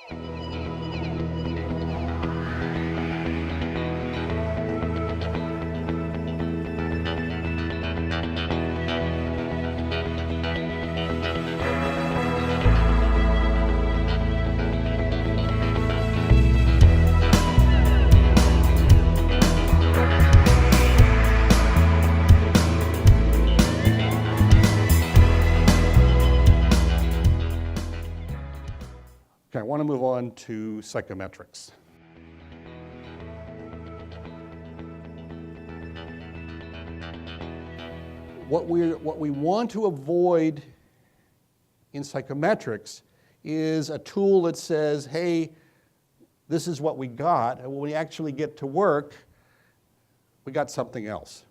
Okay, I want to move on to psychometrics. What we want to avoid in psychometrics is a tool that says, hey, this is what we got, and when we actually get to work, we got something else.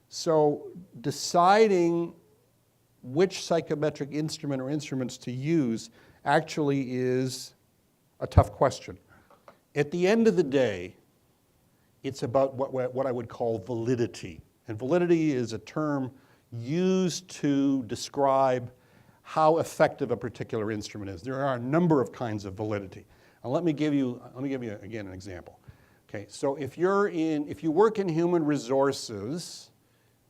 So deciding which psychometric instrument or instruments to use actually is a tough question. At the end of the day, it's about what I would call validity. And validity is a term used to describe how effective a particular instrument is. There are a number of kinds of validity. Now let me give you again an example. Okay, so if you work in human resources,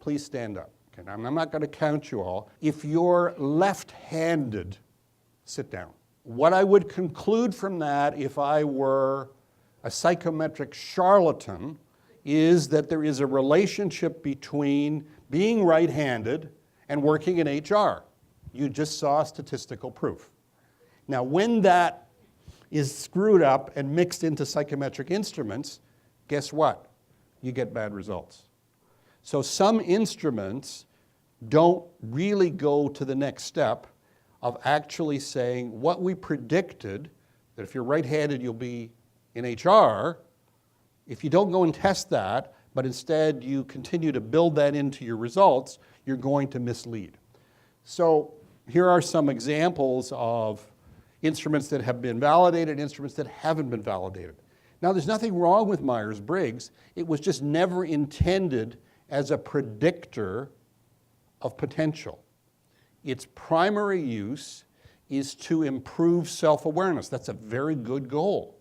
please stand up. Okay, now I'm not going to count you all. If you're left-handed, sit down. What I would conclude from that, if I were a psychometric charlatan, is that there is a relationship between being right-handed and working in HR. You just saw statistical proof. Now, when that is screwed up and mixed into psychometric instruments, guess what? You get bad results. So some instruments don't really go to the next step of actually saying what we predicted, that if you're right-handed you'll be in HR, if you don't go and test that, but instead you continue to build that into your results, you're going to mislead. So here are some examples of instruments that have been validated, instruments that haven't been validated. Now there's nothing wrong with Myers-Briggs, it was just never intended as a predictor of potential. Its primary use is to improve self-awareness. That's a very good goal.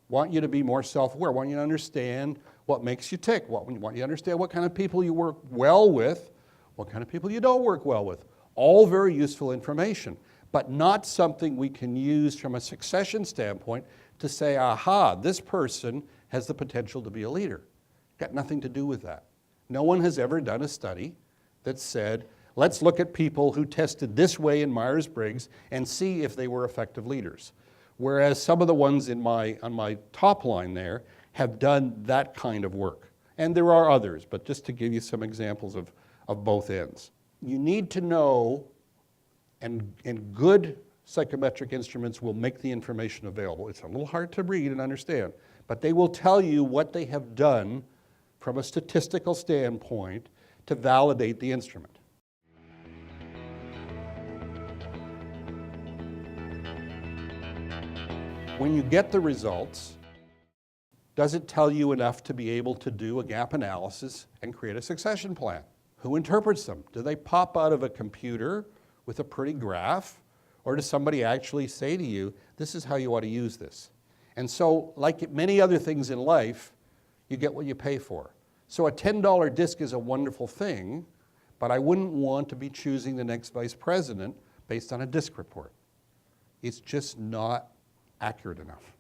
Want you to be more self-aware, want you to understand what makes you tick, want you to understand what kind of people you work well with, what kind of people you don't work well with. All very useful information, but not something we can use from a succession standpoint to say, aha, this person has the potential to be a leader. Got nothing to do with that. No one has ever done a study that said, let's look at people who tested this way in Myers-Briggs and see if they were effective leaders. Whereas some of the ones on my top line there have done that kind of work. And there are others, but just to give you some examples of both ends. You need to know, and good psychometric instruments will make the information available. It's a little hard to read and understand, but they will tell you what they have done from a statistical standpoint to validate the instrument. When you get the results, does it tell you enough to be able to do a gap analysis and create a succession plan? Who interprets them? Do they pop out of a computer with a pretty graph? Or does somebody actually say to you, this is how you ought to use this? And so, like many other things in life, you get what you pay for. So a $10 disc is a wonderful thing, but I wouldn't want to be choosing the next vice president based on a disc report. It's just not accurate enough.